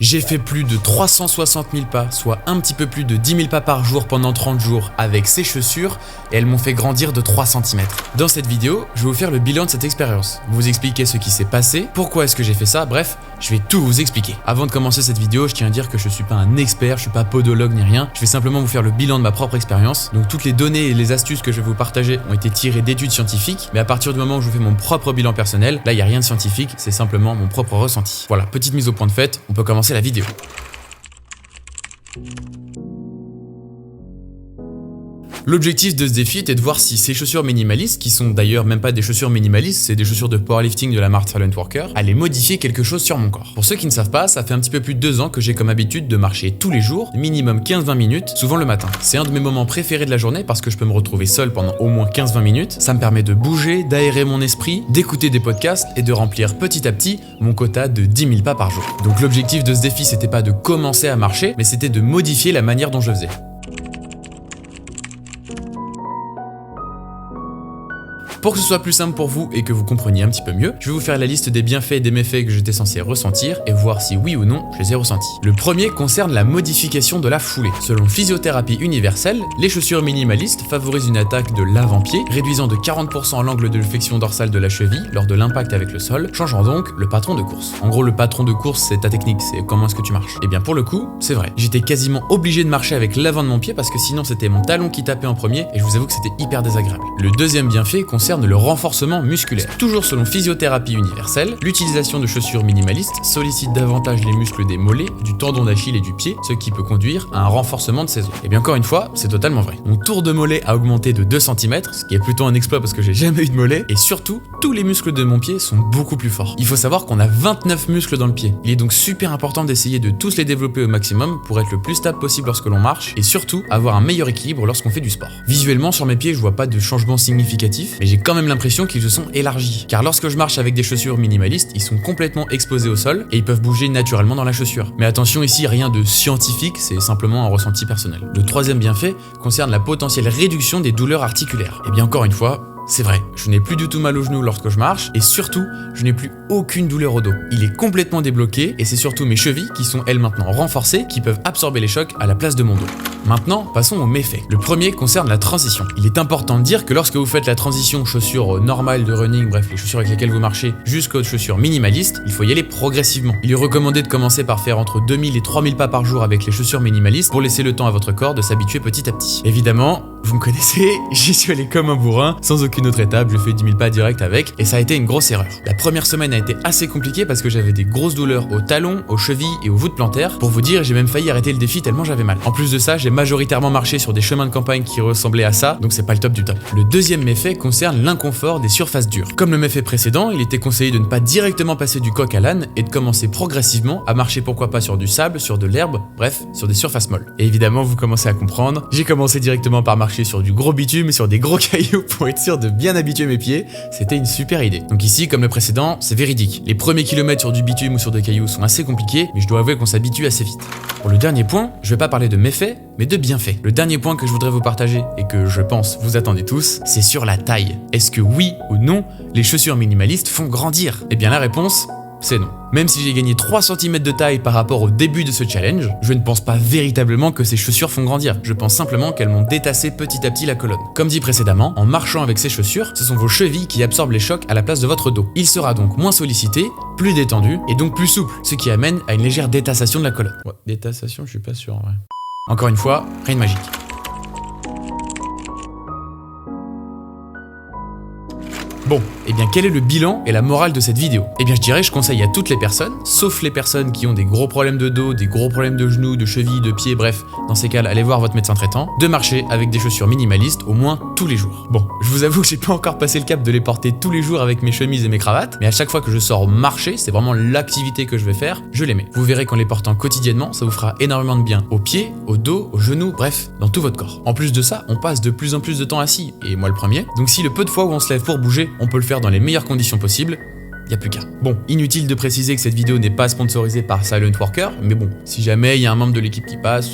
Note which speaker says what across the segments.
Speaker 1: J'ai fait plus de 360 000 pas, soit un petit peu plus de 10 000 pas par jour pendant 30 jours avec ces chaussures et elles m'ont fait grandir de 3 cm. Dans cette vidéo, je vais vous faire le bilan de cette expérience, vous expliquer ce qui s'est passé, pourquoi est-ce que j'ai fait ça, bref, je vais tout vous expliquer. Avant de commencer cette vidéo, je tiens à dire que je suis pas un expert, je suis pas podologue ni rien, je vais simplement vous faire le bilan de ma propre expérience. Donc toutes les données et les astuces que je vais vous partager ont été tirées d'études scientifiques, mais à partir du moment où je vous fais mon propre bilan personnel, là il n'y a rien de scientifique, c'est simplement mon propre ressenti. Voilà, petite mise au point de fait, on peut commencer la vidéo. L'objectif de ce défi était de voir si ces chaussures minimalistes, qui sont d'ailleurs même pas des chaussures minimalistes, c'est des chaussures de powerlifting de la marque Silent Worker, allaient modifier quelque chose sur mon corps. Pour ceux qui ne savent pas, ça fait un petit peu plus de 2 ans que j'ai comme habitude de marcher tous les jours, minimum 15-20 minutes, souvent le matin. C'est un de mes moments préférés de la journée parce que je peux me retrouver seul pendant au moins 15-20 minutes. Ça me permet de bouger, d'aérer mon esprit, d'écouter des podcasts et de remplir petit à petit mon quota de 10 000 pas par jour. Donc l'objectif de ce défi, c'était pas de commencer à marcher, mais c'était de modifier la manière dont je faisais. Pour que ce soit plus simple pour vous et que vous compreniez un petit peu mieux, je vais vous faire la liste des bienfaits et des méfaits que j'étais censé ressentir et voir si oui ou non je les ai ressentis. Le premier concerne la modification de la foulée. Selon Physiothérapie Universelle, les chaussures minimalistes favorisent une attaque de l'avant-pied, réduisant de 40% l'angle de flexion dorsale de la cheville lors de l'impact avec le sol, changeant donc le patron de course. En gros, le patron de course, c'est ta technique, c'est comment est-ce que tu marches. Et bien pour le coup, c'est vrai. J'étais quasiment obligé de marcher avec l'avant de mon pied parce que sinon c'était mon talon qui tapait en premier et je vous avoue que c'était hyper désagréable. Le deuxième bienfait concerne le renforcement musculaire. Toujours selon Physiothérapie Universelle, l'utilisation de chaussures minimalistes sollicite davantage les muscles des mollets, du tendon d'Achille et du pied, ce qui peut conduire à un renforcement de ces os. Et bien encore une fois, c'est totalement vrai. Mon tour de mollet a augmenté de 2 cm, ce qui est plutôt un exploit parce que j'ai jamais eu de mollet, et surtout, tous les muscles de mon pied sont beaucoup plus forts. Il faut savoir qu'on a 29 muscles dans le pied. Il est donc super important d'essayer de tous les développer au maximum pour être le plus stable possible lorsque l'on marche, et surtout avoir un meilleur équilibre lorsqu'on fait du sport. Visuellement, sur mes pieds, je vois pas de changement significatif, mais j'ai quand même l'impression qu'ils se sont élargis. Car lorsque je marche avec des chaussures minimalistes, ils sont complètement exposés au sol et ils peuvent bouger naturellement dans la chaussure. Mais attention, ici, rien de scientifique, c'est simplement un ressenti personnel. Le troisième bienfait concerne la potentielle réduction des douleurs articulaires. Et bien encore une fois, c'est vrai, je n'ai plus du tout mal aux genoux lorsque je marche et surtout, je n'ai plus aucune douleur au dos. Il est complètement débloqué et c'est surtout mes chevilles qui sont elles maintenant renforcées qui peuvent absorber les chocs à la place de mon dos. Maintenant, passons aux méfaits. Le premier concerne la transition. Il est important de dire que lorsque vous faites la transition chaussures normales de running, bref les chaussures avec lesquelles vous marchez, jusqu'aux chaussures minimalistes, il faut y aller progressivement. Il est recommandé de commencer par faire entre 2000 et 3000 pas par jour avec les chaussures minimalistes pour laisser le temps à votre corps de s'habituer petit à petit. Évidemment, vous me connaissez, j'y suis allé comme un bourrin, sans aucune autre étape, je fais 10 000 pas direct avec, et ça a été une grosse erreur. La première semaine a été assez compliquée parce que j'avais des grosses douleurs aux talons, aux chevilles et aux voûtes plantaires. Pour vous dire, j'ai même failli arrêter le défi tellement j'avais mal. En plus de ça, j'ai majoritairement marché sur des chemins de campagne qui ressemblaient à ça, donc c'est pas le top du top. Le deuxième méfait concerne l'inconfort des surfaces dures. Comme le méfait précédent, il était conseillé de ne pas directement passer du coq à l'âne et de commencer progressivement à marcher pourquoi pas sur du sable, sur de l'herbe, bref, sur des surfaces molles. Et évidemment, vous commencez à comprendre, j'ai commencé directement par marcher sur du gros bitume et sur des gros cailloux pour être sûr de bien habituer mes pieds, c'était une super idée. Donc ici, comme le précédent, c'est véridique. Les premiers kilomètres sur du bitume ou sur des cailloux sont assez compliqués, mais je dois avouer qu'on s'habitue assez vite. Pour le dernier point, je vais pas parler de méfaits, mais de bienfaits. Le dernier point que je voudrais vous partager, et que je pense vous attendez tous, c'est sur la taille. Est-ce que oui ou non, les chaussures minimalistes font grandir? Eh bien la réponse, c'est non. Même si j'ai gagné 3 cm de taille par rapport au début de ce challenge, je ne pense pas véritablement que ces chaussures font grandir. Je pense simplement qu'elles m'ont détassé petit à petit la colonne. Comme dit précédemment, en marchant avec ces chaussures, ce sont vos chevilles qui absorbent les chocs à la place de votre dos. Il sera donc moins sollicité, plus détendu et donc plus souple, ce qui amène à une légère détassation de la colonne. Ouais, détassation, je suis pas sûr en vrai. Encore une fois, rien de magique. Bon, et bien quel est le bilan et la morale de cette vidéo? Eh bien je dirais je conseille à toutes les personnes, sauf les personnes qui ont des gros problèmes de dos, des gros problèmes de genoux, de chevilles, de pieds, bref, dans ces cas-là, allez voir votre médecin traitant, de marcher avec des chaussures minimalistes au moins tous les jours. Bon, je vous avoue que j'ai pas encore passé le cap de les porter tous les jours avec mes chemises et mes cravates, mais à chaque fois que je sors marcher, c'est vraiment l'activité que je vais faire, je les mets. Vous verrez qu'en les portant quotidiennement, ça vous fera énormément de bien aux pieds, aux dos, aux genoux, bref, dans tout votre corps. En plus de ça, on passe de plus en plus de temps assis, et moi le premier, donc si le peu de fois où on se lève pour bouger, on peut le faire dans les meilleures conditions possibles, y a plus qu'à. Bon, inutile de préciser que cette vidéo n'est pas sponsorisée par Silent Worker, mais bon, si jamais il y a un membre de l'équipe qui passe,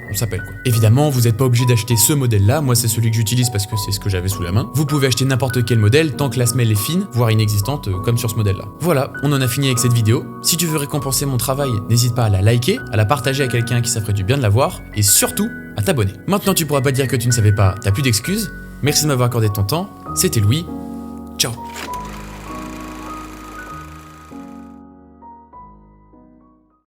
Speaker 1: on s'appelle quoi. Évidemment, vous n'êtes pas obligé d'acheter ce modèle-là, moi c'est celui que j'utilise parce que c'est ce que j'avais sous la main. Vous pouvez acheter n'importe quel modèle tant que la semelle est fine, voire inexistante comme sur ce modèle-là. Voilà, on en a fini avec cette vidéo. Si tu veux récompenser mon travail, n'hésite pas à la liker, à la partager à quelqu'un qui ça ferait du bien de la voir, et surtout, à t'abonner. Maintenant tu pourras pas dire que tu ne savais pas, t'as plus d'excuses. Merci de m'avoir accordé ton temps, c'était Louis, ciao.